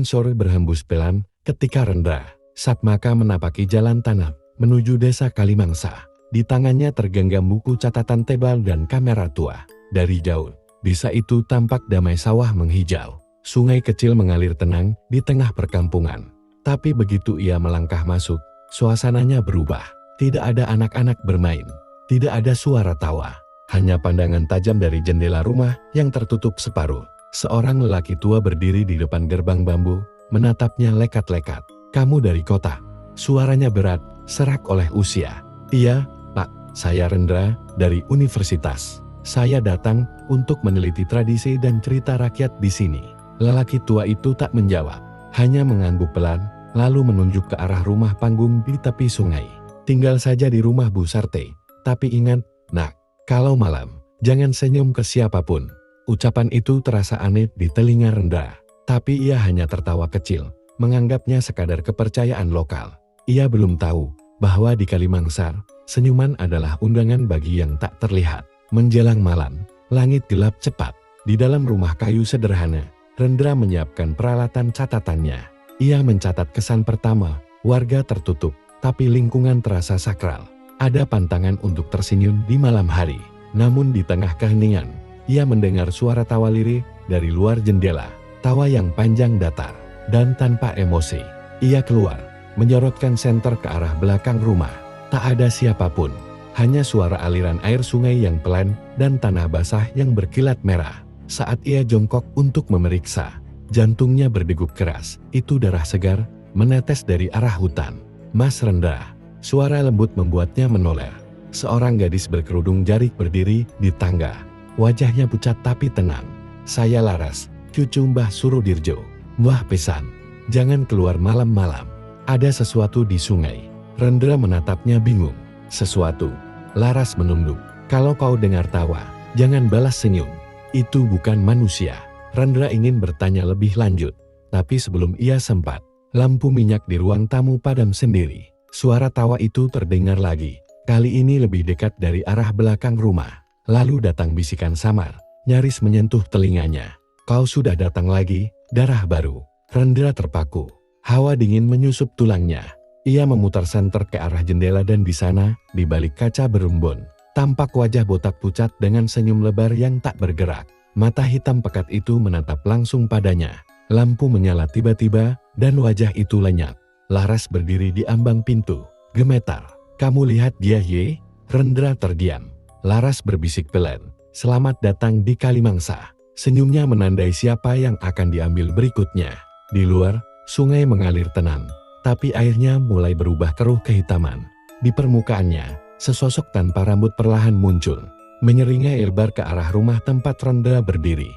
Angin sore berhembus pelan ketika Rendra Satmaka menapaki jalan tanah menuju desa Kalimangsa. Di tangannya tergenggam buku catatan tebal dan kamera tua. Dari jauh, desa itu tampak damai, sawah menghijau. Sungai kecil mengalir tenang di tengah perkampungan. Tapi begitu ia melangkah masuk, suasananya berubah. Tidak ada anak-anak bermain. Tidak ada suara tawa. Hanya pandangan tajam dari jendela rumah yang tertutup separuh. Seorang lelaki tua berdiri di depan gerbang bambu, menatapnya lekat-lekat. "Kamu dari kota?" Suaranya berat, serak oleh usia. "Iya, Pak, saya Rendra, dari universitas. Saya datang untuk meneliti tradisi dan cerita rakyat di sini." Lelaki tua itu tak menjawab, hanya mengangguk pelan, lalu menunjuk ke arah rumah panggung di tepi sungai. "Tinggal saja di rumah Bu Sarte, tapi ingat, Nak, kalau malam, jangan senyum ke siapapun." Ucapan itu terasa aneh di telinga Rendra, tapi ia hanya tertawa kecil, menganggapnya sekadar kepercayaan lokal. Ia belum tahu bahwa di Kalimangsa, senyuman adalah undangan bagi yang tak terlihat. Menjelang malam, langit gelap cepat. Di dalam rumah kayu sederhana, Rendra menyiapkan peralatan catatannya. Ia mencatat kesan pertama, warga tertutup, tapi lingkungan terasa sakral. Ada pantangan untuk tersenyum di malam hari. Namun di tengah keheningan, ia mendengar suara tawa lirih dari luar jendela. Tawa yang panjang datar dan tanpa emosi. Ia keluar, menyorotkan senter ke arah belakang rumah. Tak ada siapapun, hanya suara aliran air sungai yang pelan dan tanah basah yang berkilat merah. Saat ia jongkok untuk memeriksa, jantungnya berdegup keras. Itu darah segar, menetes dari arah hutan. "Mas Rendra." Suara lembut membuatnya menoleh. Seorang gadis berkerudung jarik berdiri di tangga. Wajahnya pucat tapi tenang. "Saya Laras, cucu Mbah Surodirjo. Mbah pesan, jangan keluar malam-malam. Ada sesuatu di sungai." Rendra menatapnya bingung. "Sesuatu?" Laras menunduk. "Kalau kau dengar tawa, jangan balas senyum. Itu bukan manusia." Rendra ingin bertanya lebih lanjut, tapi sebelum ia sempat, lampu minyak di ruang tamu padam sendiri. Suara tawa itu terdengar lagi. Kali ini lebih dekat dari arah belakang rumah. Lalu datang bisikan samar, nyaris menyentuh telinganya. "Kau sudah datang lagi, darah baru." Rendra terpaku. Hawa dingin menyusup tulangnya. Ia memutar senter ke arah jendela dan di sana, di balik kaca berumbun, tampak wajah botak pucat dengan senyum lebar yang tak bergerak. Mata hitam pekat itu menatap langsung padanya. Lampu menyala tiba-tiba, dan wajah itu lenyap. Laras berdiri di ambang pintu, gemetar. "Kamu lihat dia, Ye?" Rendra terdiam. Laras berbisik pelan, "Selamat datang di Kalimangsa." Senyumnya menandai siapa yang akan diambil berikutnya. Di luar, sungai mengalir tenang, tapi airnya mulai berubah keruh kehitaman. Di permukaannya, sesosok tanpa rambut perlahan muncul, menyeringai lebar ke arah rumah tempat Rendra berdiri.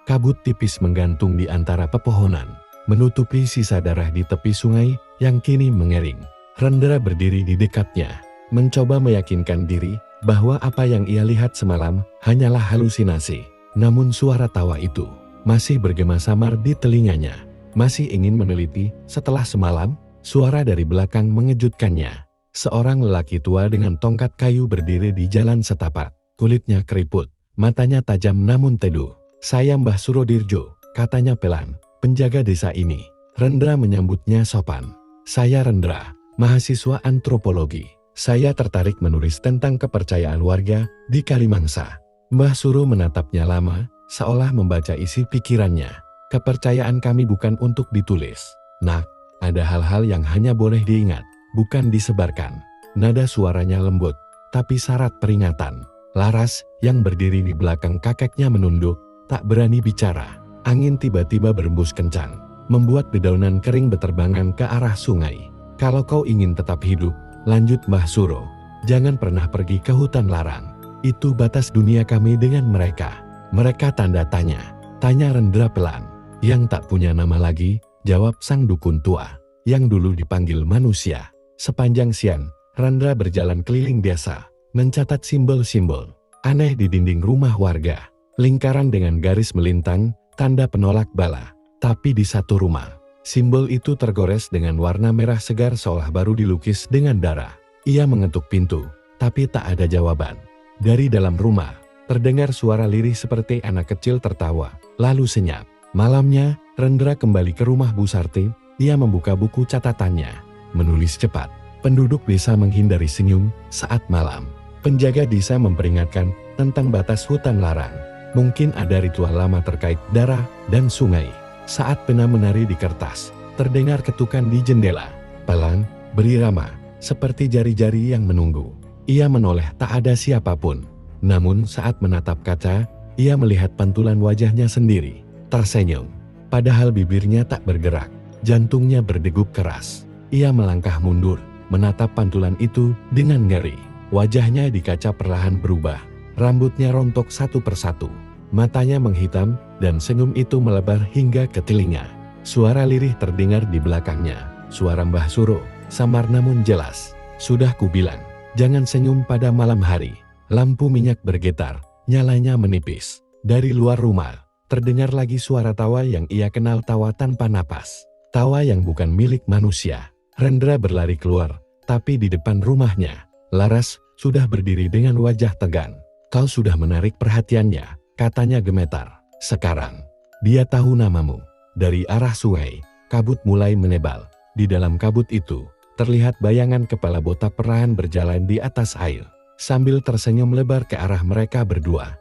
Kabut tipis menggantung di antara pepohonan, menutupi sisa darah di tepi sungai yang kini mengering. Rendra berdiri di dekatnya, mencoba meyakinkan diri bahwa apa yang ia lihat semalam hanyalah halusinasi. Namun suara tawa itu masih bergema samar di telinganya. Masih ingin meneliti. Setelah semalam, suara dari belakang mengejutkannya. Seorang lelaki tua dengan tongkat kayu berdiri di jalan setapak. Kulitnya keriput, matanya tajam namun teduh. "Saya Mbah Surodirjo," katanya pelan, "penjaga desa ini." Rendra menyambutnya sopan. "Saya Rendra, mahasiswa antropologi. Saya tertarik menulis tentang kepercayaan warga di Kalimangsa." Mbah Suro menatapnya lama, seolah membaca isi pikirannya. "Kepercayaan kami bukan untuk ditulis, Nak. Ada hal-hal yang hanya boleh diingat, bukan disebarkan." Nada suaranya lembut, tapi syarat peringatan. Laras, yang berdiri di belakang kakeknya menunduk, tak berani bicara. Angin tiba-tiba berembus kencang, membuat dedaunan kering beterbangan ke arah sungai. "Kalau kau ingin tetap hidup," lanjut Mbah Suro, "jangan pernah pergi ke hutan larang. Itu batas dunia kami dengan mereka." "Mereka?" tanda tanya. Tanya Rendra pelan. "Yang tak punya nama lagi," jawab sang dukun tua, "yang dulu dipanggil manusia." Sepanjang siang, Rendra berjalan keliling desa, mencatat simbol-simbol aneh di dinding rumah warga. Lingkaran dengan garis melintang, tanda penolak bala. Tapi di satu rumah, simbol itu tergores dengan warna merah segar seolah baru dilukis dengan darah. Ia mengetuk pintu, tapi tak ada jawaban. Dari dalam rumah, terdengar suara lirih seperti anak kecil tertawa, lalu senyap. Malamnya, Rendra kembali ke rumah Bu Sarti. Ia membuka buku catatannya. Menulis cepat. Penduduk desa menghindari senyum saat malam. Penjaga desa memperingatkan tentang batas hutan larang. Mungkin ada ritual lama terkait darah dan sungai. Saat pena menari di kertas, terdengar ketukan di jendela. Pelan, berirama, seperti jari-jari yang menunggu. Ia menoleh, tak ada siapapun. Namun saat menatap kaca, ia melihat pantulan wajahnya sendiri. Tersenyum, padahal bibirnya tak bergerak. Jantungnya berdegup keras. Ia melangkah mundur, menatap pantulan itu dengan ngeri. Wajahnya di kaca perlahan berubah. Rambutnya rontok satu persatu. Matanya menghitam, dan senyum itu melebar hingga ke telinga. Suara lirih terdengar di belakangnya. Suara Mbah Suro, samar namun jelas. Sudah kubilang, jangan senyum pada malam hari. Lampu minyak bergetar, nyalanya menipis. Dari luar rumah, terdengar lagi suara tawa yang ia kenal, tawa tanpa napas. Tawa yang bukan milik manusia. Rendra berlari keluar, tapi di depan rumahnya, Laras sudah berdiri dengan wajah tegang. Kau sudah menarik perhatiannya, katanya gemetar. Sekarang, dia tahu namamu. Dari arah sungai, kabut mulai menebal. Di dalam kabut itu, terlihat bayangan kepala botak perlahan berjalan di atas air, sambil tersenyum lebar ke arah mereka berdua.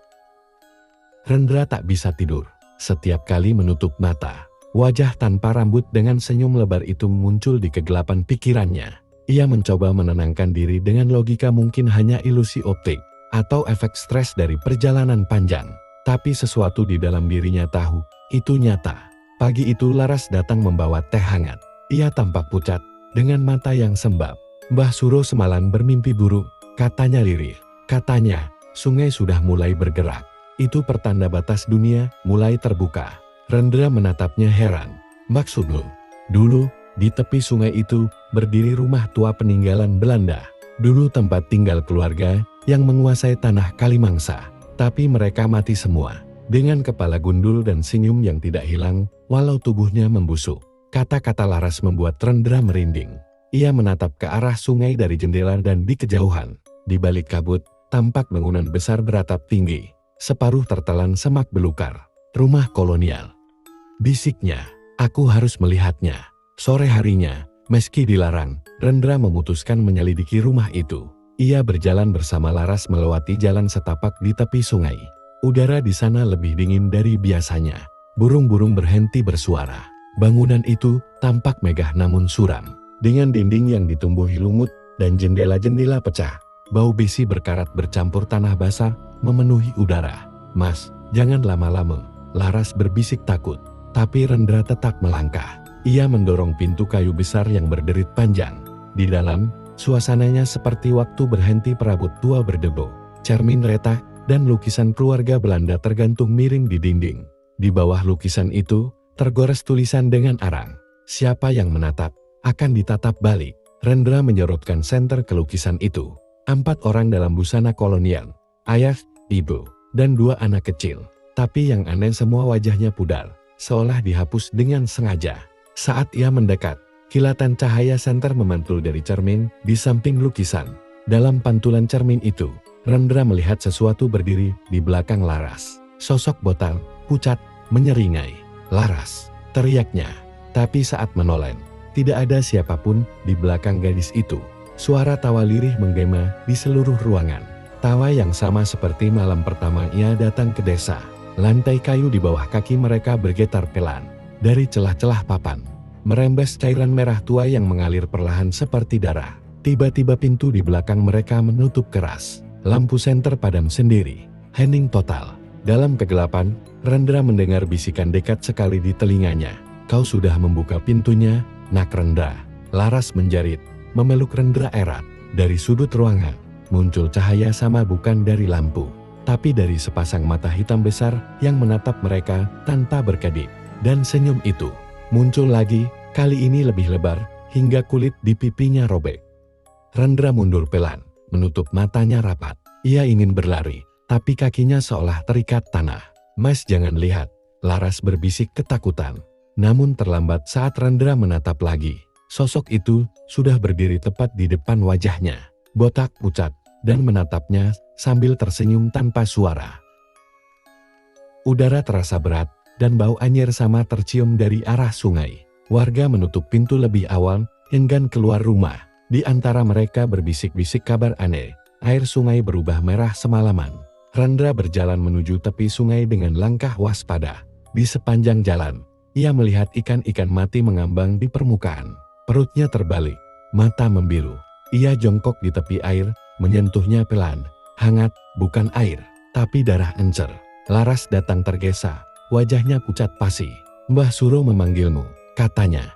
Rendra tak bisa tidur. Setiap kali menutup mata, wajah tanpa rambut dengan senyum lebar itu muncul di kegelapan pikirannya. Ia mencoba menenangkan diri dengan logika mungkin hanya ilusi optik atau efek stres dari perjalanan panjang. Tapi sesuatu di dalam dirinya tahu, itu nyata. Pagi itu Laras datang membawa teh hangat. Ia tampak pucat, dengan mata yang sembab. Mbah Suro semalam bermimpi buruk, katanya lirih. Katanya, sungai sudah mulai bergerak. Itu pertanda batas dunia mulai terbuka. Rendra menatapnya heran. Maksudmu? Dulu, di tepi sungai itu, berdiri rumah tua peninggalan Belanda. Dulu tempat tinggal keluarga yang menguasai tanah Kalimangsa. Tapi mereka mati semua. Dengan kepala gundul dan senyum yang tidak hilang, walau tubuhnya membusuk. Kata-kata Laras membuat Rendra merinding. Ia menatap ke arah sungai dari jendela dan di kejauhan. Di balik kabut, tampak bangunan besar beratap tinggi. Separuh tertelan semak belukar. Rumah kolonial. Bisiknya, aku harus melihatnya. Sore harinya, meski dilarang, Rendra memutuskan menyelidiki rumah itu. Ia berjalan bersama Laras melewati jalan setapak di tepi sungai. Udara di sana lebih dingin dari biasanya. Burung-burung berhenti bersuara. Bangunan itu tampak megah namun suram. Dengan dinding yang ditumbuhi lumut dan jendela-jendela pecah. Bau besi berkarat bercampur tanah basah memenuhi udara. Mas, jangan lama-lama, Laras berbisik takut. Tapi Rendra tetap melangkah. Ia mendorong pintu kayu besar yang berderit panjang. Di dalam, suasananya seperti waktu berhenti, perabot tua berdebu. Cermin retak dan lukisan keluarga Belanda tergantung miring di dinding. Di bawah lukisan itu, tergores tulisan dengan arang. Siapa yang menatap, akan ditatap balik. Rendra menyorotkan senter ke lukisan itu. 4 orang dalam busana kolonial. Ayah, ibu, dan 2 anak kecil. Tapi yang aneh semua wajahnya pudar. Seolah dihapus dengan sengaja. Saat ia mendekat, kilatan cahaya senter memantul dari cermin di samping lukisan. Dalam pantulan cermin itu, Rendra melihat sesuatu berdiri di belakang Laras. Sosok botak, pucat, menyeringai. Laras, teriaknya. Tapi saat menoleh, tidak ada siapapun di belakang gadis itu. Suara tawa lirih menggema di seluruh ruangan. Tawa yang sama seperti malam pertama ia datang ke desa. Lantai kayu di bawah kaki mereka bergetar pelan. Dari celah-celah papan, merembes cairan merah tua yang mengalir perlahan seperti darah. Tiba-tiba pintu di belakang mereka menutup keras. Lampu senter padam sendiri. Hening total. Dalam kegelapan, Rendra mendengar bisikan dekat sekali di telinganya. Kau sudah membuka pintunya, nak Rendra. Laras menjerit, memeluk Rendra erat. Dari sudut ruangan, muncul cahaya sama bukan dari lampu, tapi dari sepasang mata hitam besar yang menatap mereka tanpa berkedip. Dan senyum itu muncul lagi, kali ini lebih lebar, hingga kulit di pipinya robek. Rendra mundur pelan, menutup matanya rapat. Ia ingin berlari, tapi kakinya seolah terikat tanah. Mas, jangan lihat, Laras berbisik ketakutan. Namun terlambat saat Rendra menatap lagi. Sosok itu sudah berdiri tepat di depan wajahnya. Botak, pucat, dan menatapnya sambil tersenyum tanpa suara. Udara terasa berat, dan bau anyir sama tercium dari arah sungai. Warga menutup pintu lebih awal, enggan keluar rumah. Di antara mereka berbisik-bisik kabar aneh. Air sungai berubah merah semalaman. Rendra berjalan menuju tepi sungai dengan langkah waspada. Di sepanjang jalan, ia melihat ikan-ikan mati mengambang di permukaan. Perutnya terbalik, mata membiru. Ia jongkok di tepi air, menyentuhnya pelan. Hangat, bukan air, tapi darah encer. Laras datang tergesa, wajahnya pucat pasi. "Mbah Suro memanggilmu," katanya.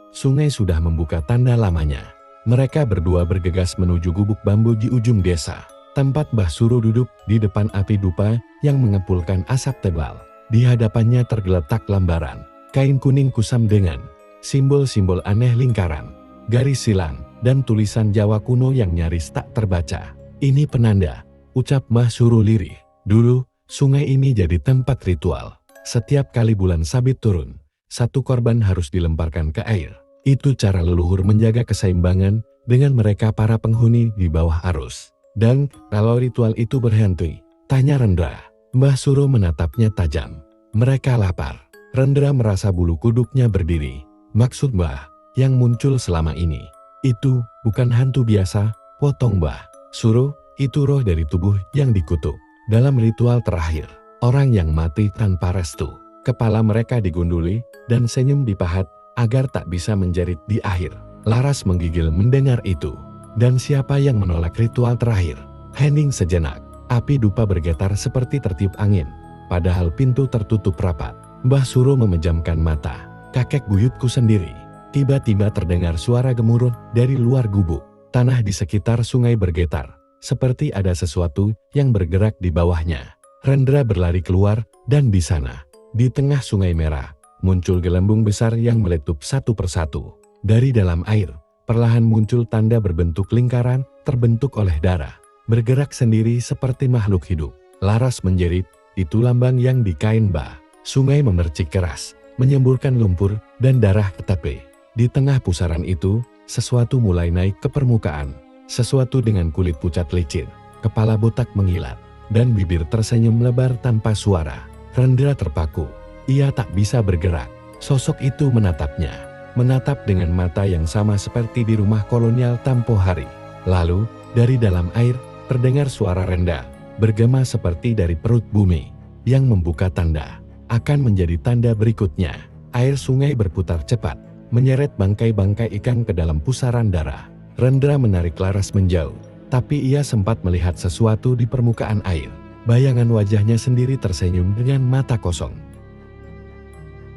Sungai sudah membuka tanda lamanya. Mereka berdua bergegas menuju gubuk bambu di ujung desa. Tempat Mbah Suro duduk di depan api dupa yang mengepulkan asap tebal. Di hadapannya tergeletak lembaran kain kuning kusam dengan simbol-simbol aneh lingkaran, garis silang, dan tulisan Jawa kuno yang nyaris tak terbaca. "Ini penanda," ucap Mbah Suro lirih. "Dulu, sungai ini jadi tempat ritual. Setiap kali bulan sabit turun, satu korban harus dilemparkan ke air. Itu cara leluhur menjaga keseimbangan dengan mereka para penghuni di bawah arus." "Dan kalau ritual itu berhenti?" tanya Rendra. Mbah Suro menatapnya tajam. "Mereka lapar." Rendra merasa bulu kuduknya berdiri. "Maksud Mbah, yang muncul selama ini, itu bukan hantu biasa," potong Mbah Suro. "Itu roh dari tubuh yang dikutuk. Dalam ritual terakhir, orang yang mati tanpa restu, kepala mereka digunduli dan senyum dipahat agar tak bisa menjerit di akhir." Laras menggigil mendengar itu. "Dan siapa yang menolak ritual terakhir?" Hening sejenak. Api dupa bergetar seperti tertiup angin. Padahal pintu tertutup rapat. Mbah Suro memejamkan mata. "Kakek buyutku sendiri." Tiba-tiba terdengar suara gemuruh dari luar gubuk. Tanah di sekitar sungai bergetar, seperti ada sesuatu yang bergerak di bawahnya. Rendra berlari keluar, dan di sana, di tengah sungai merah, muncul gelembung besar yang meletup satu persatu. Dari dalam air, perlahan muncul tanda berbentuk lingkaran, terbentuk oleh darah, bergerak sendiri seperti makhluk hidup. Laras menjerit, "Itu lambang yang di kain Mbah." Sungai memercik keras, menyemburkan lumpur dan darah ke tepi. Di tengah pusaran itu, sesuatu mulai naik ke permukaan. Sesuatu dengan kulit pucat licin, kepala botak mengilat, dan bibir tersenyum lebar tanpa suara. Rendra terpaku. Ia tak bisa bergerak. Sosok itu menatapnya. Menatap dengan mata yang sama seperti di rumah kolonial tempo hari. Lalu, dari dalam air, terdengar suara rendah, bergema seperti dari perut bumi, yang membuka tanda. Akan menjadi tanda berikutnya. Air sungai berputar cepat, menyeret bangkai-bangkai ikan ke dalam pusaran darah. Rendra menarik Laras menjauh, tapi ia sempat melihat sesuatu di permukaan air. Bayangan wajahnya sendiri tersenyum dengan mata kosong.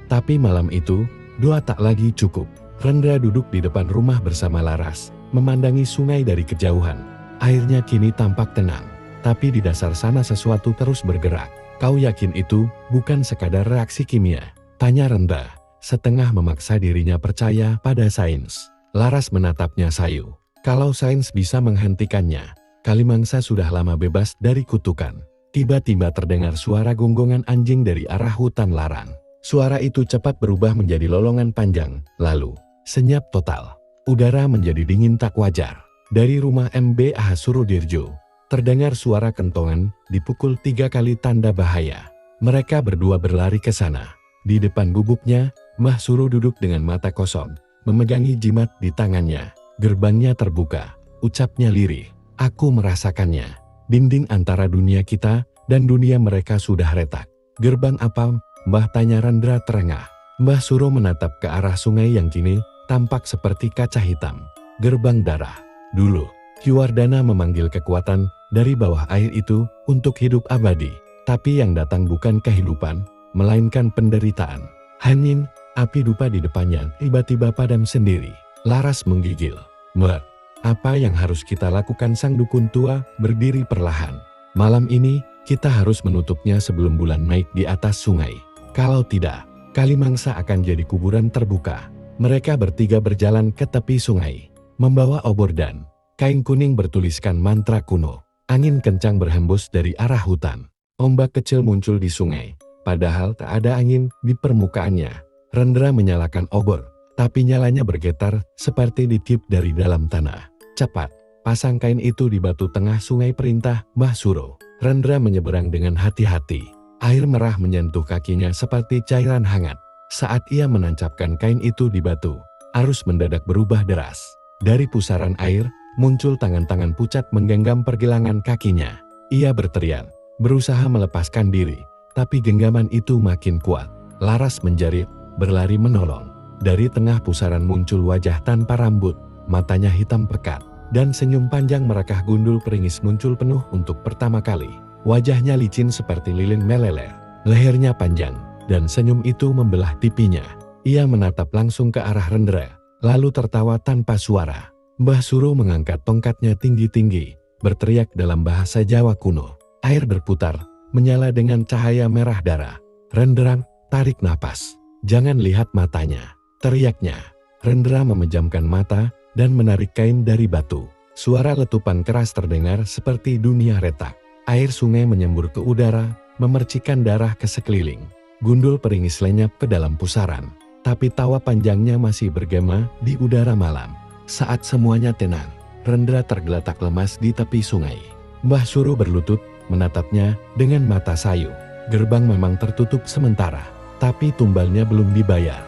Tapi malam itu, doa tak lagi cukup. Rendra duduk di depan rumah bersama Laras, memandangi sungai dari kejauhan. Airnya kini tampak tenang, tapi di dasar sana sesuatu terus bergerak. "Kau yakin itu bukan sekadar reaksi kimia?" tanya Rendra, setengah memaksa dirinya percaya pada sains. Laras menatapnya sayu. "Kalau sains bisa menghentikannya, Kalimangsa sudah lama bebas dari kutukan." Tiba-tiba terdengar suara gonggongan anjing dari arah hutan larang. Suara itu cepat berubah menjadi lolongan panjang, lalu senyap total. Udara menjadi dingin tak wajar. Dari rumah Mbah Surodirjo, terdengar suara kentongan, dipukul 3 kali tanda bahaya. Mereka berdua berlari ke sana. Di depan gubuknya, Mbah Suro duduk dengan mata kosong, memegangi jimat di tangannya. Gerbangnya terbuka, ucapnya lirih. "Aku merasakannya. Dinding antara dunia kita dan dunia mereka sudah retak." "Gerbang apa?" Mbah tanya Rendra terengah. Mbah Suro menatap ke arah sungai yang kini tampak seperti kaca hitam. "Gerbang darah. Dulu, Kiwardana memanggil kekuatan dari bawah air itu untuk hidup abadi. Tapi yang datang bukan kehidupan, melainkan penderitaan." Hening, api dupa di depannya tiba-tiba padam sendiri. Laras menggigil. "Mbak, apa yang harus kita lakukan?" Sang dukun tua berdiri perlahan. "Malam ini, kita harus menutupnya sebelum bulan naik di atas sungai. Kalau tidak, Kalimangsa akan jadi kuburan terbuka." Mereka bertiga berjalan ke tepi sungai, membawa obor dan kain kuning bertuliskan mantra kuno. Angin kencang berhembus dari arah hutan. Ombak kecil muncul di sungai, padahal tak ada angin di permukaannya. Rendra menyalakan obor, tapi nyalanya bergetar seperti ditiup dari dalam tanah. "Cepat, pasang kain itu di batu tengah sungai," perintah Mbah Suro. Rendra menyeberang dengan hati-hati. Air merah menyentuh kakinya seperti cairan hangat. Saat ia menancapkan kain itu di batu, arus mendadak berubah deras. Dari pusaran air, muncul tangan-tangan pucat menggenggam pergelangan kakinya. Ia berteriak, berusaha melepaskan diri, tapi genggaman itu makin kuat. Laras menjerit, berlari menolong. Dari tengah pusaran muncul wajah tanpa rambut, matanya hitam pekat, dan senyum panjang merekah gundul peringis muncul penuh untuk pertama kali. Wajahnya licin seperti lilin meleler, lehernya panjang, dan senyum itu membelah pipinya. Ia menatap langsung ke arah Rendra, lalu tertawa tanpa suara. Mbah Suro mengangkat tongkatnya tinggi-tinggi, berteriak dalam bahasa Jawa kuno. Air berputar, menyala dengan cahaya merah darah. Rendra, tarik napas. Jangan lihat matanya, teriaknya. Rendra memejamkan mata dan menarik kain dari batu. Suara letupan keras terdengar seperti dunia retak. Air sungai menyembur ke udara, memercikan darah ke sekeliling. Gundul peringis lenyap ke dalam pusaran, tapi tawa panjangnya masih bergema di udara malam. Saat semuanya tenang, Rendra tergeletak lemas di tepi sungai. Mbah Suro berlutut, menatapnya dengan mata sayu. Gerbang memang tertutup sementara, tapi tumbalnya belum dibayar.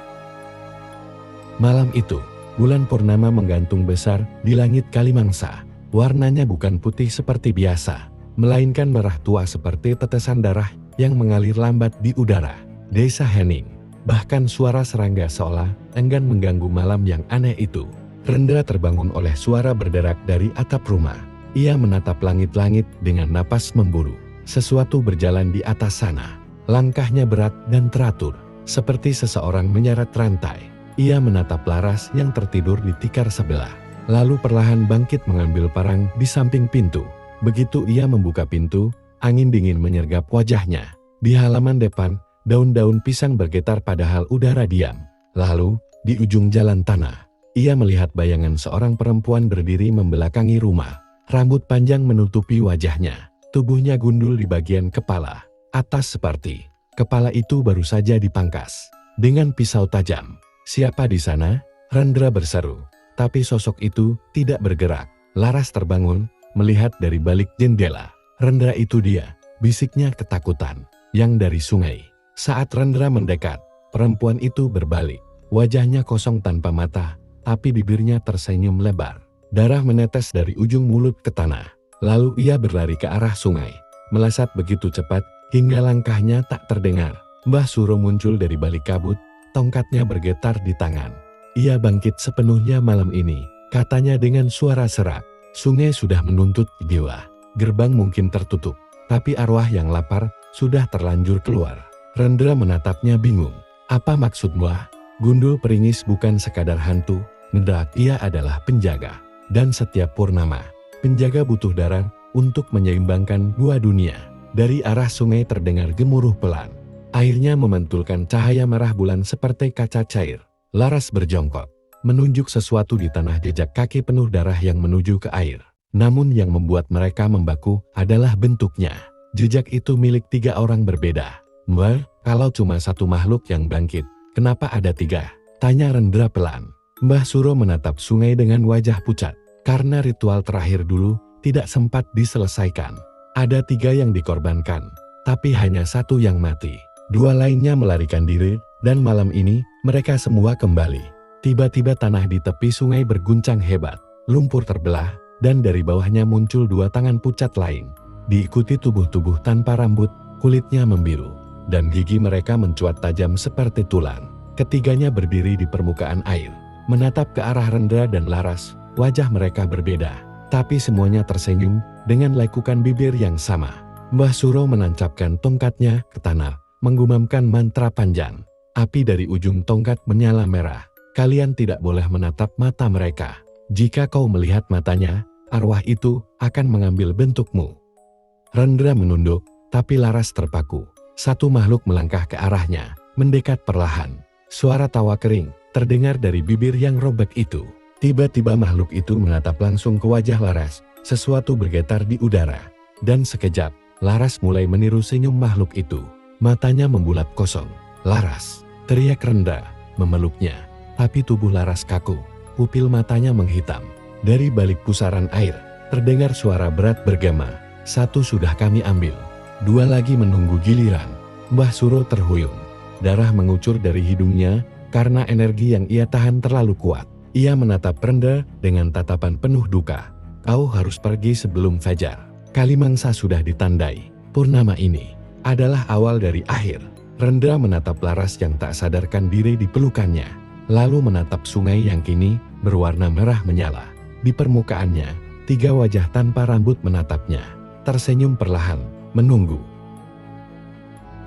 Malam itu, bulan purnama menggantung besar di langit Kalimangsa. Warnanya bukan putih seperti biasa, melainkan merah tua seperti tetesan darah yang mengalir lambat di udara. Desa hening, bahkan suara serangga seolah enggan mengganggu malam yang aneh itu. Rendra terbangun oleh suara berderak dari atap rumah. Ia menatap langit-langit dengan napas memburu. Sesuatu berjalan di atas sana. Langkahnya berat dan teratur, seperti seseorang menyeret rantai. Ia menatap Laras yang tertidur di tikar sebelah, lalu perlahan bangkit mengambil parang di samping pintu. Begitu ia membuka pintu, angin dingin menyergap wajahnya. Di halaman depan, daun-daun pisang bergetar padahal udara diam. Lalu, di ujung jalan tanah, ia melihat bayangan seorang perempuan berdiri membelakangi rumah. Rambut panjang menutupi wajahnya, tubuhnya gundul di bagian kepala atas seperti kepala itu baru saja dipangkas dengan pisau tajam. Siapa di sana? Rendra berseru, tapi sosok itu tidak bergerak. Laras terbangun, melihat dari balik jendela. Rendra itu dia, bisiknya ketakutan, yang dari sungai. Saat Rendra mendekat, perempuan itu berbalik. Wajahnya kosong tanpa mata, tapi bibirnya tersenyum lebar. Darah menetes dari ujung mulut ke tanah. Lalu ia berlari ke arah sungai, melesat begitu cepat hingga langkahnya tak terdengar. Mbah Suro muncul dari balik kabut, tongkatnya bergetar di tangan. Ia bangkit sepenuhnya malam ini, katanya dengan suara serak. Sungai sudah menuntut dewa. Gerbang mungkin tertutup, tapi arwah yang lapar sudah terlanjur keluar. Rendra menatapnya bingung. Apa maksudmu? Gundul peringis bukan sekadar hantu, mendak ia adalah penjaga. Dan setiap purnama, penjaga butuh darah untuk menyeimbangkan dua dunia. Dari arah sungai terdengar gemuruh pelan. Airnya memantulkan cahaya merah bulan seperti kaca cair. Laras berjongkok, menunjuk sesuatu di tanah. Jejak kaki penuh darah yang menuju ke air. Namun yang membuat mereka membaku adalah bentuknya. Jejak itu milik tiga orang berbeda. Mbah, kalau cuma satu makhluk yang bangkit, kenapa ada tiga? Tanya Rendra pelan. Mbah Suro menatap sungai dengan wajah pucat. Karena ritual terakhir dulu tidak sempat diselesaikan. Ada tiga yang dikorbankan, tapi hanya satu yang mati. Dua lainnya melarikan diri, dan malam ini mereka semua kembali. Tiba-tiba tanah di tepi sungai berguncang hebat. Lumpur terbelah, dan dari bawahnya muncul dua tangan pucat lain. Diikuti tubuh-tubuh tanpa rambut, kulitnya membiru, dan gigi mereka mencuat tajam seperti tulang. Ketiganya berdiri di permukaan air, menatap ke arah Rendra dan Laras. Wajah mereka berbeda, tapi semuanya tersenyum dengan lekukan bibir yang sama. Mbah Suro menancapkan tongkatnya ke tanah, menggumamkan mantra panjang. Api dari ujung tongkat menyala merah. Kalian tidak boleh menatap mata mereka. Jika kau melihat matanya, arwah itu akan mengambil bentukmu. Rendra menunduk, tapi Laras terpaku. Satu makhluk melangkah ke arahnya, mendekat perlahan. Suara tawa kering terdengar dari bibir yang robek itu. Tiba-tiba makhluk itu menatap langsung ke wajah Laras. Sesuatu bergetar di udara. Dan sekejap, Laras mulai meniru senyum makhluk itu. Matanya membulat kosong. Laras, teriak Rendra, memeluknya. Tapi tubuh Laras kaku. Pupil matanya menghitam. Dari balik pusaran air, terdengar suara berat bergema. Satu sudah kami ambil. Dua lagi menunggu giliran. Mbah Suro terhuyung. Darah mengucur dari hidungnya karena energi yang ia tahan terlalu kuat. Ia menatap Rendra dengan tatapan penuh duka. Kau harus pergi sebelum fajar. Kalimangsa sudah ditandai. Purnama ini adalah awal dari akhir. Rendra menatap Laras yang tak sadarkan diri di pelukannya. Lalu menatap sungai yang kini berwarna merah menyala. Di permukaannya, 3 wajah tanpa rambut menatapnya. Tersenyum perlahan, menunggu.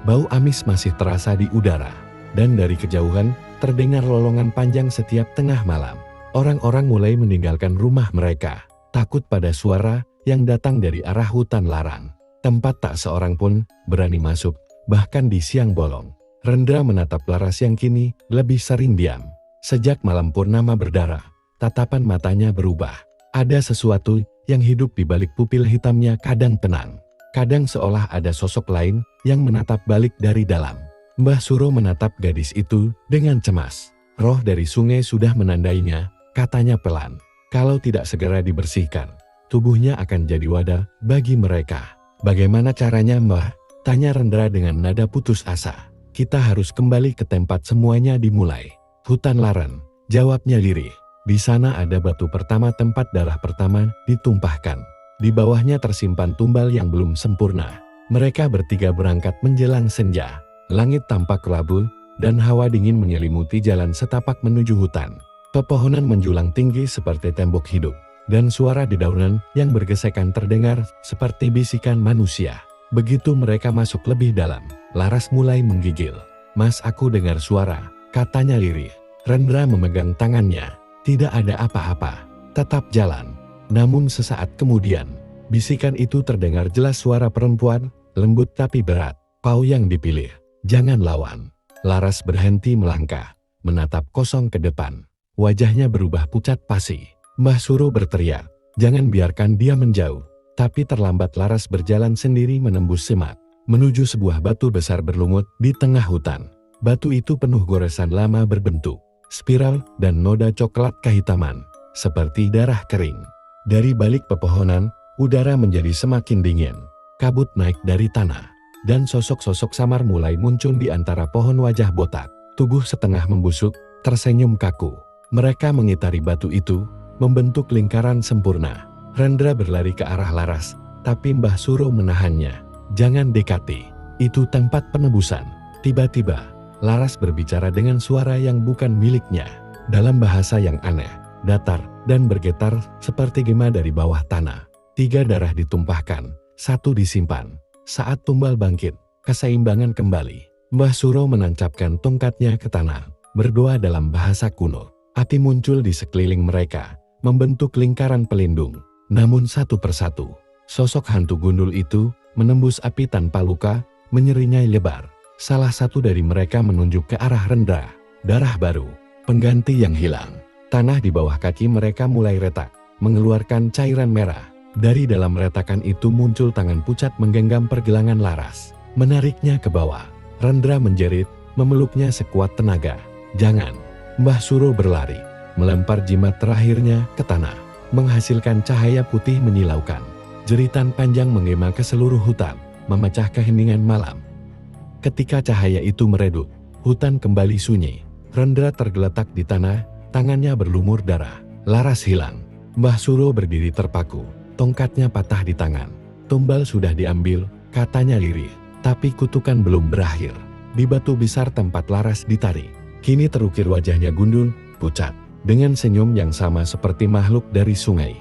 Bau amis masih terasa di udara. Dan dari kejauhan, terdengar lolongan panjang setiap tengah malam. Orang-orang mulai meninggalkan rumah mereka. Takut pada suara yang datang dari arah hutan larang. Tempat tak seorang pun berani masuk, bahkan di siang bolong. Rendra menatap Laras yang kini lebih sering diam. Sejak malam purnama berdarah, tatapan matanya berubah. Ada sesuatu yang hidup di balik pupil hitamnya, kadang tenang. Kadang seolah ada sosok lain yang menatap balik dari dalam. Mbah Suro menatap gadis itu dengan cemas. Roh dari sungai sudah menandainya, katanya pelan. Kalau tidak segera dibersihkan, tubuhnya akan jadi wadah bagi mereka. Bagaimana caranya, Mbah? Tanya Rendra dengan nada putus asa. Kita harus kembali ke tempat semuanya dimulai. Hutan larang, jawabnya lirih. Di sana ada batu pertama tempat darah pertama ditumpahkan. Di bawahnya tersimpan tumbal yang belum sempurna. Mereka bertiga berangkat menjelang senja. Langit tampak kelabu, dan hawa dingin menyelimuti jalan setapak menuju hutan. Pepohonan menjulang tinggi seperti tembok hidup, dan suara dedaunan yang bergesekan terdengar seperti bisikan manusia. Begitu mereka masuk lebih dalam, Laras mulai menggigil. Mas, aku dengar suara, katanya lirih. Rendra memegang tangannya. Tidak ada apa-apa, tetap jalan. Namun sesaat kemudian, bisikan itu terdengar jelas, suara perempuan, lembut tapi berat. Kau yang dipilih, jangan lawan. Laras berhenti melangkah, menatap kosong ke depan. Wajahnya berubah pucat pasi. Mbah Suro berteriak, jangan biarkan dia menjauh. Tapi terlambat. Laras berjalan sendiri menembus semak, menuju sebuah batu besar berlumut di tengah hutan. Batu itu penuh goresan lama berbentuk spiral dan noda coklat kehitaman, seperti darah kering. Dari balik pepohonan, udara menjadi semakin dingin. Kabut naik dari tanah, dan sosok-sosok samar mulai muncul di antara pohon. Wajah botak, tubuh setengah membusuk, tersenyum kaku. Mereka mengitari batu itu, membentuk lingkaran sempurna. Rendra berlari ke arah Laras, tapi Mbah Suro menahannya. Jangan dekati, itu tempat penebusan. Tiba-tiba, Laras berbicara dengan suara yang bukan miliknya, dalam bahasa yang aneh, datar, dan bergetar seperti gema dari bawah tanah. 3 darah ditumpahkan, 1 disimpan. Saat tumbal bangkit, keseimbangan kembali. Mbah Suro menancapkan tongkatnya ke tanah, berdoa dalam bahasa kuno. Api muncul di sekeliling mereka, membentuk lingkaran pelindung. Namun satu persatu, sosok hantu gundul itu menembus api tanpa luka, menyeringai lebar. Salah satu dari mereka menunjuk ke arah Rendra. Darah baru, pengganti yang hilang. Tanah di bawah kaki mereka mulai retak, mengeluarkan cairan merah. Dari dalam retakan itu muncul tangan pucat menggenggam pergelangan Laras, menariknya ke bawah. Rendra menjerit, memeluknya sekuat tenaga. Jangan. Mbah Suro berlari, melempar jimat terakhirnya ke tanah, menghasilkan cahaya putih menyilaukan. Jeritan panjang menggema ke seluruh hutan, memecah keheningan malam. Ketika cahaya itu meredup, hutan kembali sunyi. Rendra tergeletak di tanah, tangannya berlumur darah. Laras hilang. Mbah Suro berdiri terpaku, tongkatnya patah di tangan. Tumbal sudah diambil, katanya lirih. Tapi kutukan belum berakhir. Di batu besar tempat Laras ditarik, kini terukir wajahnya gundul, pucat, dengan senyum yang sama seperti makhluk dari sungai.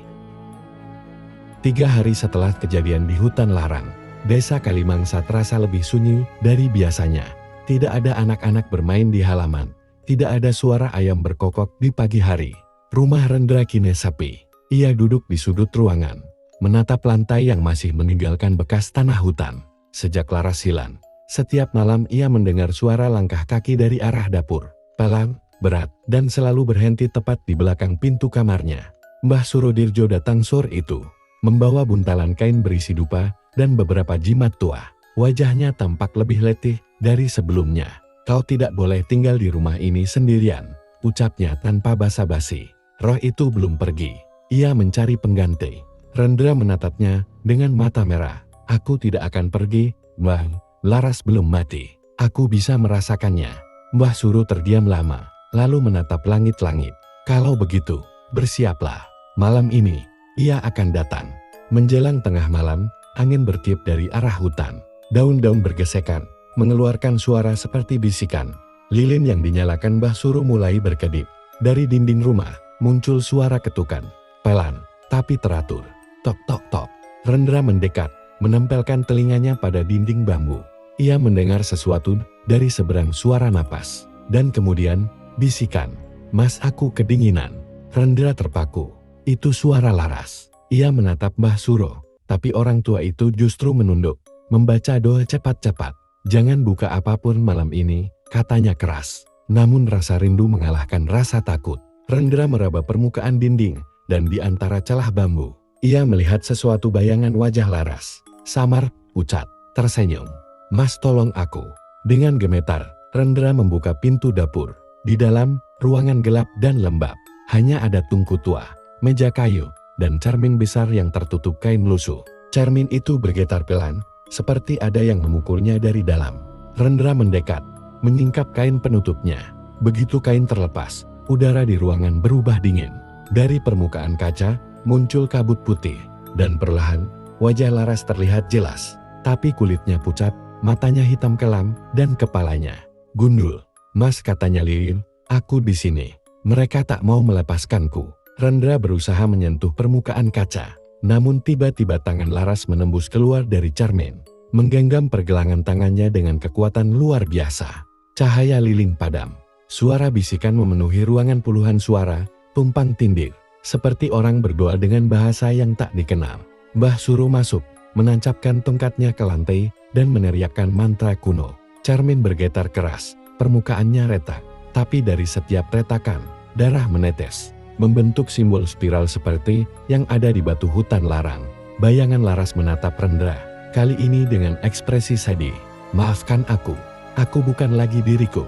3 hari setelah kejadian di hutan larang, desa Kalimangsa terasa lebih sunyi dari biasanya. Tidak ada anak-anak bermain di halaman, tidak ada suara ayam berkokok di pagi hari. Rumah Rendra kini sepi. Ia duduk di sudut ruangan, menatap lantai yang masih meninggalkan bekas tanah hutan. Sejak Laras hilang, setiap malam ia mendengar suara langkah kaki dari arah dapur. Pelan, berat, dan selalu berhenti tepat di belakang pintu kamarnya. Mbah Surodirjo datang sore itu, membawa buntalan kain berisi dupa dan beberapa jimat tua. Wajahnya tampak lebih letih dari sebelumnya. Kau tidak boleh tinggal di rumah ini sendirian, ucapnya tanpa basa-basi. Roh itu belum pergi. Ia mencari pengganti. Rendra menatapnya dengan mata merah. Aku tidak akan pergi, Mbah. Laras belum mati. Aku bisa merasakannya. Mbah Suro terdiam lama, lalu menatap langit-langit. Kalau begitu, bersiaplah. Malam ini, ia akan datang. Menjelang tengah malam, angin bertiup dari arah hutan. Daun-daun bergesekan, mengeluarkan suara seperti bisikan. Lilin yang dinyalakan Mbah Suro mulai berkedip. Dari dinding rumah, muncul suara ketukan. Pelan, tapi teratur. Tok tok tok. Rendra mendekat, menempelkan telinganya pada dinding bambu. Ia mendengar sesuatu dari seberang, suara napas. Dan kemudian, bisikan. Mas, aku kedinginan. Rendra terpaku. Itu suara Laras. Ia menatap Mbah Suro, tapi orang tua itu justru menunduk. Membaca doa cepat-cepat. Jangan buka apapun malam ini, katanya keras. Namun rasa rindu mengalahkan rasa takut. Rendra meraba permukaan dinding, dan di antara celah bambu, ia melihat sesuatu bayangan wajah Laras. Samar, pucat, tersenyum. Mas, tolong aku. Dengan gemetar, Rendra membuka pintu dapur. Di dalam, ruangan gelap dan lembab. Hanya ada tungku tua, meja kayu, dan cermin besar yang tertutup kain lusuh. Cermin itu bergetar pelan, seperti ada yang memukulnya dari dalam. Rendra mendekat, menyingkap kain penutupnya. Begitu kain terlepas, udara di ruangan berubah dingin. Dari permukaan kaca, muncul kabut putih. Dan perlahan, wajah Laras terlihat jelas. Tapi kulitnya pucat, matanya hitam kelam, dan kepalanya gundul. Mas, katanya lirih, aku di sini. Mereka tak mau melepaskanku. Rendra berusaha menyentuh permukaan kaca. Namun tiba-tiba tangan Laras menembus keluar dari cermin. Menggenggam pergelangan tangannya dengan kekuatan luar biasa. Cahaya lilin padam. Suara bisikan memenuhi ruangan, puluhan suara, tumpang tindih. Seperti orang berdoa dengan bahasa yang tak dikenal. Mbah Suro masuk, menancapkan tongkatnya ke lantai, dan meneriakkan mantra kuno. Cermin bergetar keras, permukaannya retak. Tapi dari setiap retakan, darah menetes. Membentuk simbol spiral seperti yang ada di batu hutan larang. Bayangan Laras menatap Rendra, kali ini dengan ekspresi sedih. Maafkan aku bukan lagi diriku.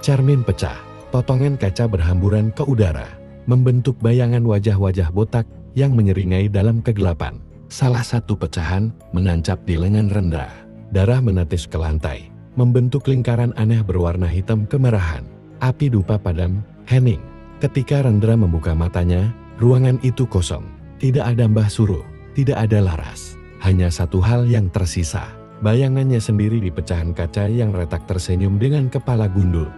Cermin pecah, potongan kaca berhamburan ke udara, membentuk bayangan wajah-wajah botak yang menyeringai dalam kegelapan. Salah satu pecahan menancap di lengan Rendra. Darah menetes ke lantai, membentuk lingkaran aneh berwarna hitam kemerahan. Api dupa padam, hening. Ketika Rendra membuka matanya, ruangan itu kosong. Tidak ada Mbah Suro, tidak ada Laras. Hanya satu hal yang tersisa. Bayangannya sendiri di pecahan kaca yang retak tersenyum dengan kepala gundul.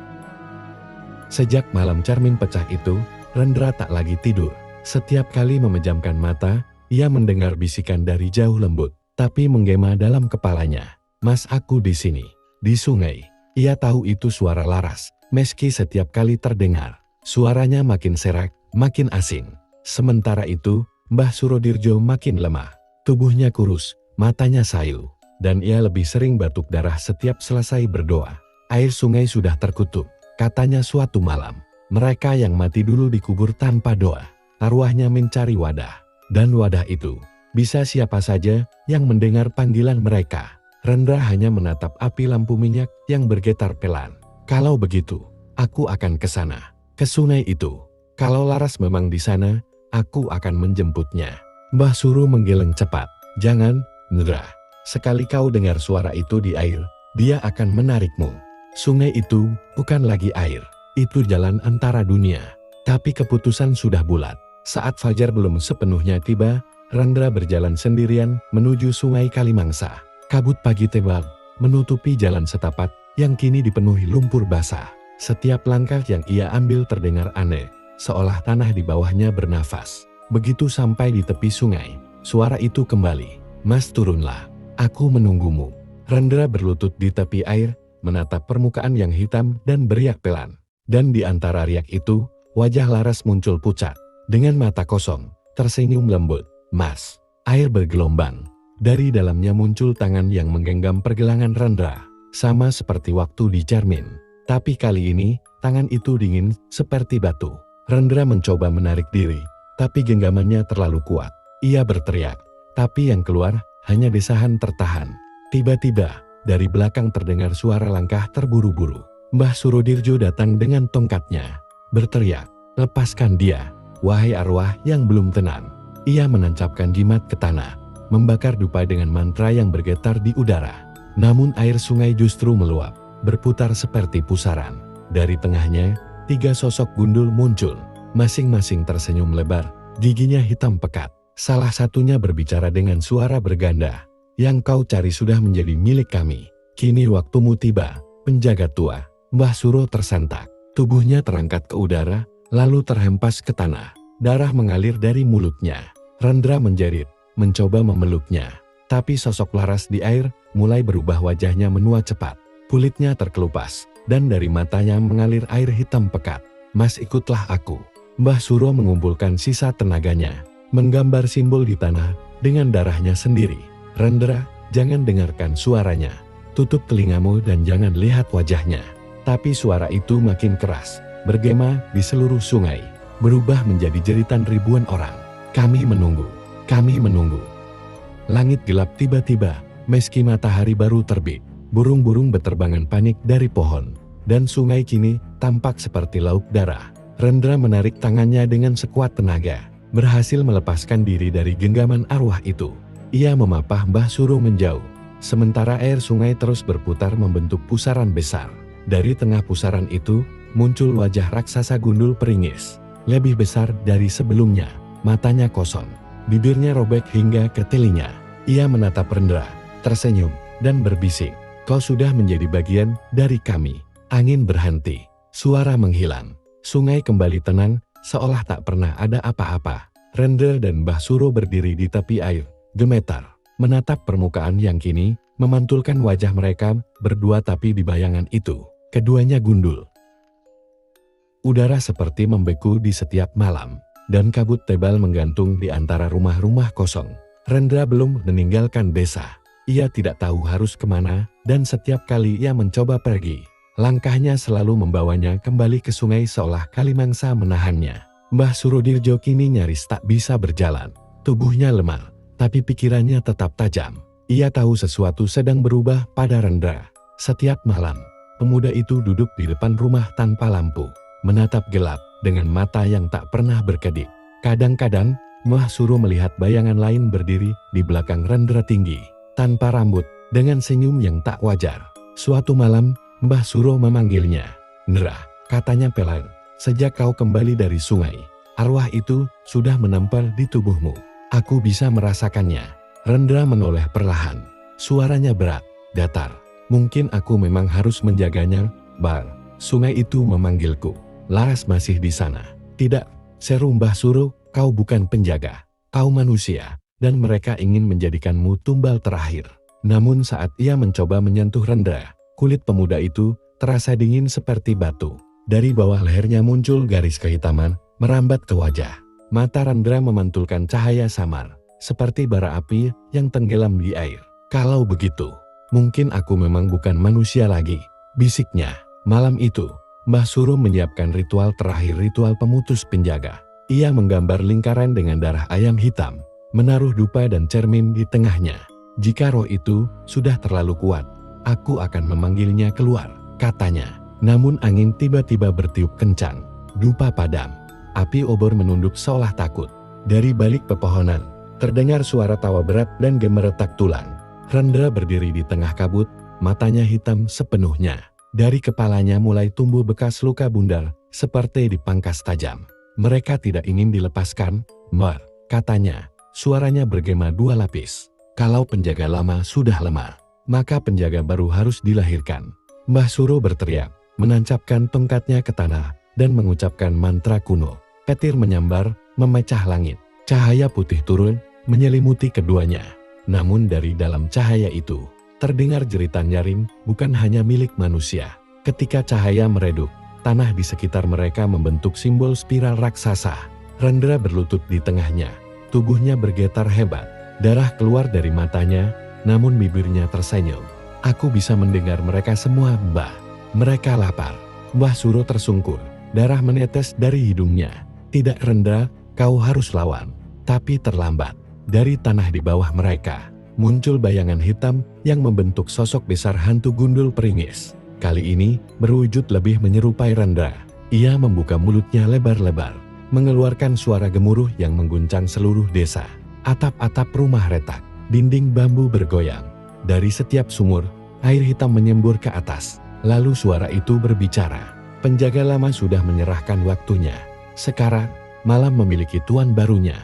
Sejak malam cermin pecah itu, Rendra tak lagi tidur. Setiap kali memejamkan mata, ia mendengar bisikan dari jauh lembut, tapi menggema dalam kepalanya. Mas, aku di sini, di sungai. Ia tahu itu suara Laras, meski setiap kali terdengar, suaranya makin serak, makin asing. Sementara itu, Mbah Surodirjo makin lemah. Tubuhnya kurus, matanya sayu, dan ia lebih sering batuk darah setiap selesai berdoa. Air sungai sudah terkutuk, katanya suatu malam. Mereka yang mati dulu dikubur tanpa doa. Arwahnya mencari wadah, dan wadah itu bisa siapa saja yang mendengar panggilan mereka. Rendra hanya menatap api lampu minyak yang bergetar pelan. Kalau begitu, aku akan ke sana, ke sungai itu. Kalau Laras memang di sana, aku akan menjemputnya. Mbah Suro menggeleng cepat. Jangan, Rendra. Sekali kau dengar suara itu di air, dia akan menarikmu. Sungai itu bukan lagi air, itu jalan antara dunia. Tapi keputusan sudah bulat. Saat fajar belum sepenuhnya tiba, Rendra berjalan sendirian menuju sungai Kalimangsa. Kabut pagi tebal menutupi jalan setapak yang kini dipenuhi lumpur basah. Setiap langkah yang ia ambil terdengar aneh, seolah tanah di bawahnya bernafas. Begitu sampai di tepi sungai, suara itu kembali. Mas, turunlah, aku menunggumu. Rendra berlutut di tepi air, menatap permukaan yang hitam dan beriak pelan. Dan di antara riak itu, wajah Laras muncul pucat. Dengan mata kosong, tersenyum lembut. Mas, air bergelombang. Dari dalamnya muncul tangan yang menggenggam pergelangan Rendra, sama seperti waktu di cermin. Tapi kali ini, tangan itu dingin seperti batu. Rendra mencoba menarik diri, tapi genggamannya terlalu kuat. Ia berteriak, tapi yang keluar hanya desahan tertahan. Tiba-tiba, dari belakang terdengar suara langkah terburu-buru. Mbah Surodirjo datang dengan tongkatnya, berteriak, lepaskan dia, wahai arwah yang belum tenang. Ia menancapkan jimat ke tanah, membakar dupa dengan mantra yang bergetar di udara. Namun air sungai justru meluap, berputar seperti pusaran. Dari tengahnya, 3 sosok gundul muncul, masing-masing tersenyum lebar, giginya hitam pekat. Salah satunya berbicara dengan suara berganda. Yang kau cari sudah menjadi milik kami. Kini waktumu tiba, penjaga tua. Mbah Suro tersentak. Tubuhnya terangkat ke udara, lalu terhempas ke tanah. Darah mengalir dari mulutnya. Rendra menjerit, mencoba memeluknya. Tapi sosok laras di air mulai berubah, wajahnya menua cepat. Kulitnya terkelupas, dan dari matanya mengalir air hitam pekat. Mas, ikutlah aku. Mbah Suro mengumpulkan sisa tenaganya, menggambar simbol di tanah dengan darahnya sendiri. Rendra, jangan dengarkan suaranya. Tutup telingamu dan jangan lihat wajahnya. Tapi suara itu makin keras, bergema di seluruh sungai, berubah menjadi jeritan ribuan orang. Kami menunggu, kami menunggu. Langit gelap tiba-tiba, meski matahari baru terbit. Burung-burung beterbangan panik dari pohon, dan sungai kini tampak seperti laut darah. Rendra menarik tangannya dengan sekuat tenaga, berhasil melepaskan diri dari genggaman arwah itu. Ia memapah Mbah Suro menjauh, sementara air sungai terus berputar membentuk pusaran besar. Dari tengah pusaran itu, muncul wajah raksasa gundul peringis, lebih besar dari sebelumnya. Matanya kosong, bibirnya robek hingga ke telinga. Ia menatap Rendra, tersenyum, dan berbisik, kau sudah menjadi bagian dari kami. Angin berhenti, suara menghilang. Sungai kembali tenang, seolah tak pernah ada apa-apa. Rendra dan Mbah Suro berdiri di tepi air, gemetar, menatap permukaan yang kini memantulkan wajah mereka berdua, tapi di bayangan itu, keduanya gundul. Udara seperti membeku di setiap malam, dan kabut tebal menggantung di antara rumah-rumah kosong. Rendra belum meninggalkan desa. Ia tidak tahu harus kemana, dan setiap kali ia mencoba pergi, langkahnya selalu membawanya kembali ke sungai seolah Kalimangsa menahannya. Mbah Surodirjo kini nyaris tak bisa berjalan. Tubuhnya lemah, tapi pikirannya tetap tajam. Ia tahu sesuatu sedang berubah pada Rendra. Setiap malam, pemuda itu duduk di depan rumah tanpa lampu, menatap gelap dengan mata yang tak pernah berkedip. Kadang-kadang, Mbah Suro melihat bayangan lain berdiri di belakang Rendra tinggi, tanpa rambut, dengan senyum yang tak wajar. Suatu malam, Mbah Suro memanggilnya. "Ndra," katanya pelan, "sejak kau kembali dari sungai, arwah itu sudah menempel di tubuhmu. Aku bisa merasakannya." Rendra menoleh perlahan. Suaranya berat, datar. "Mungkin aku memang harus menjaganya, Bar. Sungai itu memanggilku. Laras masih di sana." "Tidak," seru Mbah Suro, "kau bukan penjaga. Kau manusia, dan mereka ingin menjadikanmu tumbal terakhir." Namun saat ia mencoba menyentuh Rendra, kulit pemuda itu terasa dingin seperti batu. Dari bawah lehernya muncul garis kehitaman, merambat ke wajah. Mata Rendra memantulkan cahaya samar, seperti bara api yang tenggelam di air. "Kalau begitu, mungkin aku memang bukan manusia lagi," bisiknya. Malam itu, Mbah Suro menyiapkan ritual terakhir, ritual pemutus penjaga. Ia menggambar lingkaran dengan darah ayam hitam, menaruh dupa dan cermin di tengahnya. "Jika roh itu sudah terlalu kuat, aku akan memanggilnya keluar," katanya. Namun angin tiba-tiba bertiup kencang, dupa padam, api obor menunduk seolah takut. Dari balik pepohonan, terdengar suara tawa berat dan gemeretak tulang. Rendra berdiri di tengah kabut, matanya hitam sepenuhnya. Dari kepalanya mulai tumbuh bekas luka bundar, seperti dipangkas tajam. "Mereka tidak ingin dilepaskan, Mar," katanya. Suaranya bergema dua lapis. "Kalau penjaga lama sudah lemah, maka penjaga baru harus dilahirkan." Mbah Suro berteriak, menancapkan tongkatnya ke tanah, dan mengucapkan mantra kuno. Petir menyambar, memecah langit. Cahaya putih turun, menyelimuti keduanya. Namun dari dalam cahaya itu, terdengar jeritan nyaring, bukan hanya milik manusia. Ketika cahaya meredup, tanah di sekitar mereka membentuk simbol spiral raksasa. Rendra berlutut di tengahnya, tubuhnya bergetar hebat. Darah keluar dari matanya, namun bibirnya tersenyum. "Aku bisa mendengar mereka semua, Mbah. Mereka lapar." Mbah Suro tersungkur, darah menetes dari hidungnya. "Tidak, Rendra, kau harus lawan." Tapi terlambat. Dari tanah di bawah mereka, muncul bayangan hitam yang membentuk sosok besar hantu gundul peringis. Kali ini, berwujud lebih menyerupai Rendra. Ia membuka mulutnya lebar-lebar, mengeluarkan suara gemuruh yang mengguncang seluruh desa. Atap-atap rumah retak, dinding bambu bergoyang. Dari setiap sumur, Air hitam menyembur ke atas. Lalu suara itu berbicara. Penjaga lama sudah menyerahkan waktunya. Sekarang, malam memiliki tuan barunya.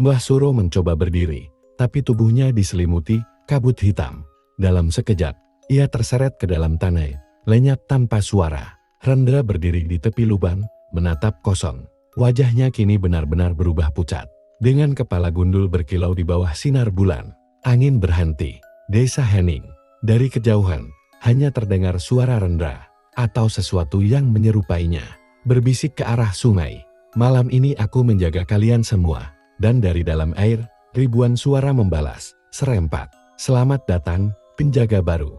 Mbah Suro mencoba berdiri, tapi tubuhnya diselimuti kabut hitam. Dalam sekejap, ia terseret ke dalam tanah, lenyap tanpa suara. Rendra berdiri di tepi lubang, menatap kosong. Wajahnya kini benar-benar berubah pucat. Dengan kepala gundul berkilau di bawah sinar bulan. Angin berhenti. Desa Hening. Dari kejauhan, hanya terdengar suara Rendra, atau sesuatu yang menyerupainya, berbisik ke arah sungai. Malam ini aku menjaga kalian semua. Dan dari dalam air, ribuan suara membalas, serempak. Selamat datang, penjaga baru.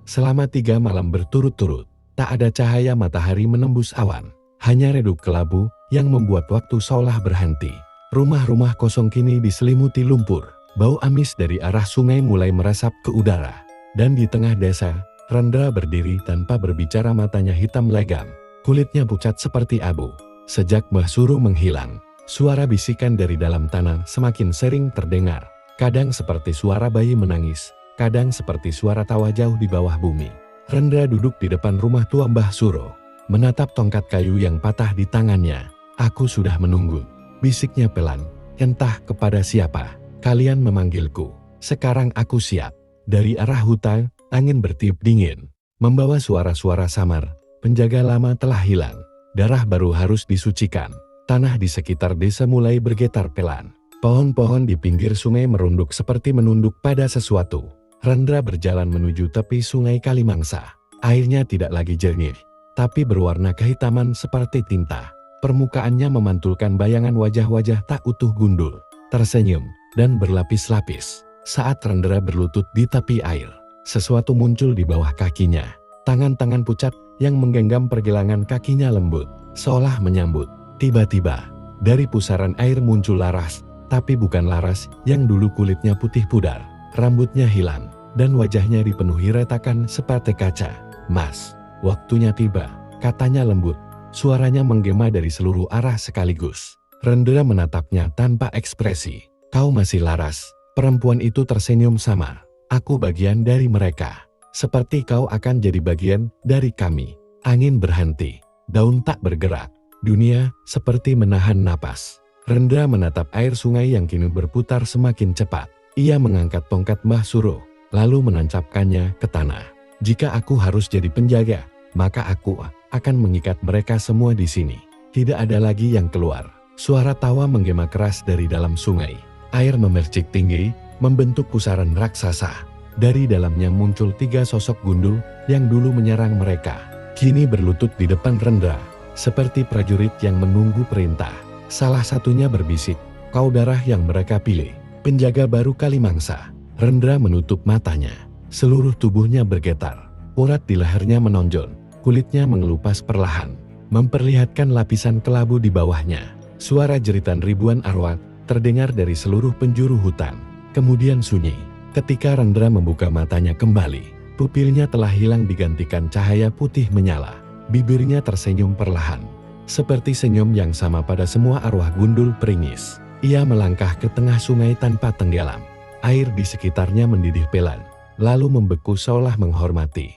Selama 3 malam berturut-turut, tak ada cahaya matahari menembus awan. Hanya redup kelabu yang membuat waktu seolah berhenti. Rumah-rumah kosong kini diselimuti lumpur. Bau amis dari arah sungai mulai meresap ke udara. Dan di tengah desa, Rendra berdiri tanpa berbicara, matanya hitam legam. Kulitnya pucat seperti abu. Sejak Mbah Suro menghilang, suara bisikan dari dalam tanah semakin sering terdengar. Kadang seperti suara bayi menangis, kadang seperti suara tawa jauh di bawah bumi. Rendra duduk di depan rumah tua Mbah Suro, menatap tongkat kayu yang patah di tangannya. Aku sudah menunggu, bisiknya pelan. Entah kepada siapa, kalian memanggilku. Sekarang aku siap. Dari arah hutan, angin bertiup dingin, membawa suara-suara samar. Penjaga lama telah hilang, darah baru harus disucikan. Tanah di sekitar desa mulai bergetar pelan. Pohon-pohon di pinggir sungai merunduk seperti menunduk pada sesuatu. Rendra berjalan menuju tepi sungai Kalimangsa. Airnya tidak lagi jernih, tapi berwarna kehitaman seperti tinta. Permukaannya memantulkan bayangan wajah-wajah tak utuh gundul, tersenyum, dan berlapis-lapis. Saat Rendra berlutut di tepi air, sesuatu muncul di bawah kakinya. Tangan-tangan pucat yang menggenggam pergelangan kakinya lembut, seolah menyambut. Tiba-tiba, dari pusaran air muncul Laras, tapi bukan Laras yang dulu kulitnya putih pudar. Rambutnya hilang, dan wajahnya dipenuhi retakan seperti kaca. Mas, waktunya tiba, katanya lembut. Suaranya menggema dari seluruh arah sekaligus. Rendra menatapnya tanpa ekspresi. Kau masih Laras. Perempuan itu tersenyum samar. Aku bagian dari mereka. Seperti kau akan jadi bagian dari kami. Angin berhenti. Daun tak bergerak. Dunia seperti menahan napas. Rendra menatap air sungai yang kini berputar semakin cepat. Ia mengangkat tongkat Mbah Suro, lalu menancapkannya ke tanah. Jika aku harus jadi penjaga, maka aku akan mengikat mereka semua di sini. Tidak ada lagi yang keluar. Suara tawa menggema keras dari dalam sungai. Air memercik tinggi, membentuk pusaran raksasa. Dari dalamnya muncul 3 sosok gundul yang dulu menyerang mereka. Kini berlutut di depan Rendra, seperti prajurit yang menunggu perintah. Salah satunya berbisik, kau darah yang mereka pilih. Penjaga baru Kalimangsa. Rendra menutup matanya. Seluruh tubuhnya bergetar. Urat di lehernya menonjol. Kulitnya mengelupas perlahan, memperlihatkan lapisan kelabu di bawahnya. Suara jeritan ribuan arwah terdengar dari seluruh penjuru hutan. Kemudian sunyi. Ketika Rendra membuka matanya kembali, pupilnya telah hilang digantikan cahaya putih menyala. Bibirnya tersenyum perlahan, seperti senyum yang sama pada semua arwah gundul peringis. Ia melangkah ke tengah sungai tanpa tenggelam. Air di sekitarnya mendidih pelan, lalu membeku seolah menghormati.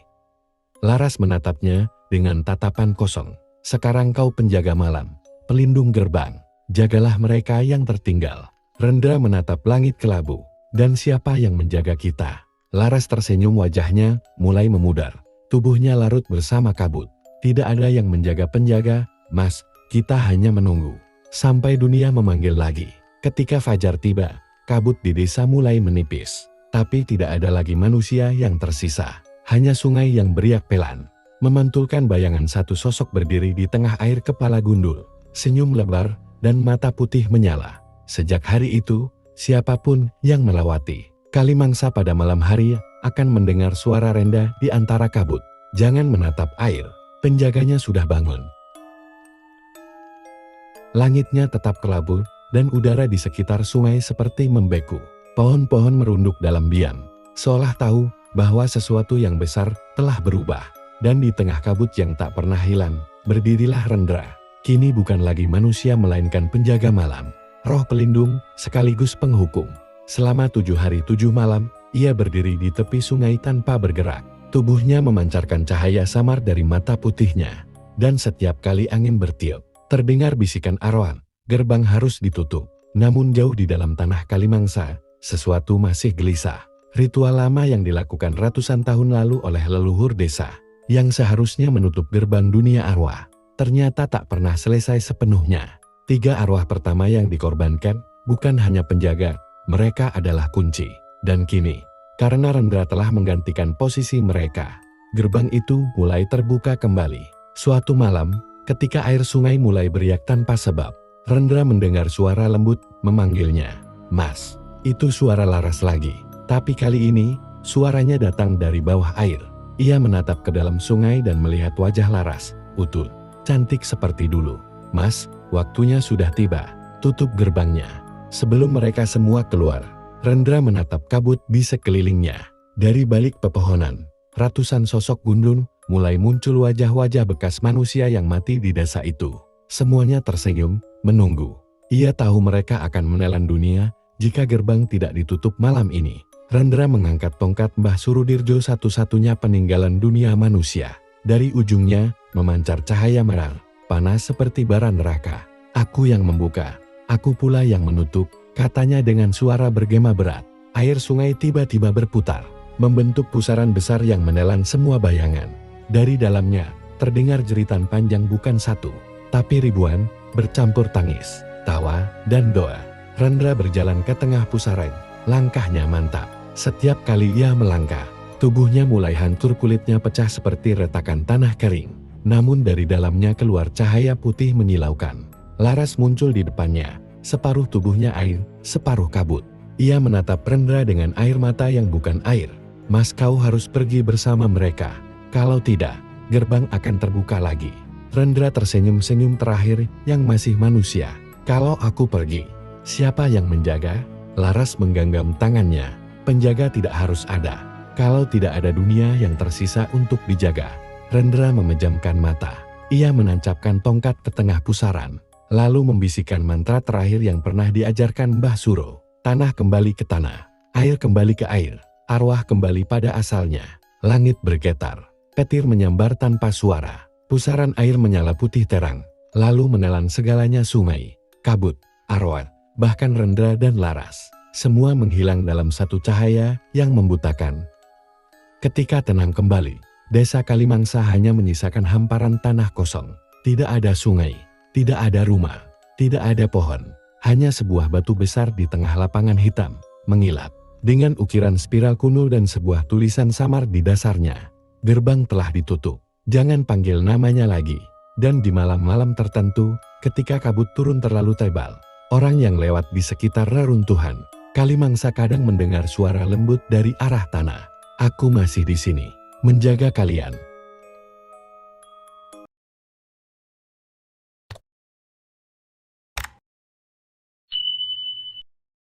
Laras menatapnya dengan tatapan kosong. Sekarang kau penjaga malam, pelindung gerbang. Jagalah mereka yang tertinggal. Rendra menatap langit kelabu. Dan siapa yang menjaga kita? Laras tersenyum, wajahnya mulai memudar. Tubuhnya larut bersama kabut. Tidak ada yang menjaga penjaga, Mas. Kita hanya menunggu sampai dunia memanggil lagi. Ketika fajar tiba, kabut di desa mulai menipis. Tapi tidak ada lagi manusia yang tersisa. Hanya sungai yang beriak pelan, memantulkan bayangan satu sosok berdiri di tengah air, kepala gundul, senyum lebar, dan mata putih menyala. Sejak hari itu, siapapun yang melewati Kalimangsa pada malam hari akan mendengar suara Renda di antara kabut. Jangan menatap air, penjaganya sudah bangun. Langitnya tetap kelabu, dan udara di sekitar sungai seperti membeku. Pohon-pohon merunduk dalam diam, seolah tahu bahwa sesuatu yang besar telah berubah. Dan di tengah kabut yang tak pernah hilang, berdirilah Rendra. Kini bukan lagi manusia melainkan penjaga malam, roh pelindung sekaligus penghukum. Selama 7 hari 7 malam, Ia berdiri di tepi sungai tanpa bergerak. Tubuhnya memancarkan cahaya samar dari mata putihnya. Dan setiap kali angin bertiup, terdengar bisikan Arwan, gerbang harus ditutup. Namun jauh di dalam tanah Kalimangsa, sesuatu masih gelisah. Ritual lama yang dilakukan ratusan tahun lalu oleh leluhur desa, yang seharusnya menutup gerbang dunia arwah, ternyata tak pernah selesai sepenuhnya. 3 arwah pertama yang dikorbankan, bukan hanya penjaga, mereka adalah kunci. Dan kini, karena Rendra telah menggantikan posisi mereka, gerbang itu mulai terbuka kembali. Suatu malam, ketika air sungai mulai beriak tanpa sebab, Rendra mendengar suara lembut memanggilnya. "Mas." Itu suara Laras lagi. Tapi kali ini, suaranya datang dari bawah air. Ia menatap ke dalam sungai dan melihat wajah Laras, utuh, cantik seperti dulu. "Mas, waktunya sudah tiba. Tutup gerbangnya." Sebelum mereka semua keluar, Rendra menatap kabut di sekelilingnya. Dari balik pepohonan, ratusan sosok gundul mulai muncul wajah-wajah bekas manusia yang mati di desa itu. Semuanya tersenyum, menunggu. Ia tahu mereka akan menelan dunia jika gerbang tidak ditutup malam ini. Rendra mengangkat tongkat Mbah Surudirjo, satu-satunya peninggalan dunia manusia. Dari ujungnya memancar cahaya merah, panas seperti bara neraka. "Aku yang membuka, aku pula yang menutup," katanya dengan suara bergema berat. Air sungai tiba-tiba berputar, membentuk pusaran besar yang menelan semua bayangan. Dari dalamnya, terdengar jeritan panjang bukan satu, tapi ribuan, bercampur tangis, tawa, dan doa. Rendra berjalan ke tengah pusaran, langkahnya mantap. Setiap kali ia melangkah, tubuhnya mulai hancur, kulitnya pecah seperti retakan tanah kering. Namun dari dalamnya keluar cahaya putih menyilaukan. Laras muncul di depannya. Separuh tubuhnya air, separuh kabut. Ia menatap Rendra dengan air mata yang bukan air. "Mas, kau harus pergi bersama mereka. Kalau tidak, gerbang akan terbuka lagi." Rendra tersenyum-senyum terakhir yang masih manusia. "Kalau aku pergi, siapa yang menjaga?" Laras menggenggam tangannya. "Penjaga tidak harus ada. Kalau tidak ada dunia yang tersisa untuk dijaga." Rendra memejamkan mata. Ia menancapkan tongkat ke tengah pusaran, lalu membisikkan mantra terakhir yang pernah diajarkan Mbah Suro. Tanah kembali ke tanah, air kembali ke air, arwah kembali pada asalnya. Langit bergetar, petir menyambar tanpa suara. Pusaran air menyala putih terang, lalu menelan segalanya: sungai, kabut, arwah, bahkan Rendra dan Laras. Semua menghilang dalam satu cahaya yang membutakan. Ketika tenang kembali, desa Kalimangsa hanya menyisakan hamparan tanah kosong. Tidak ada sungai, tidak ada rumah, tidak ada pohon, hanya sebuah batu besar di tengah lapangan hitam, mengilap, dengan ukiran spiral kuno dan sebuah tulisan samar di dasarnya. "Gerbang telah ditutup, jangan panggil namanya lagi." Dan di malam-malam tertentu, ketika kabut turun terlalu tebal, orang yang lewat di sekitar reruntuhan Kalimangsa kadang mendengar suara lembut dari arah tanah. "Aku masih di sini, menjaga kalian."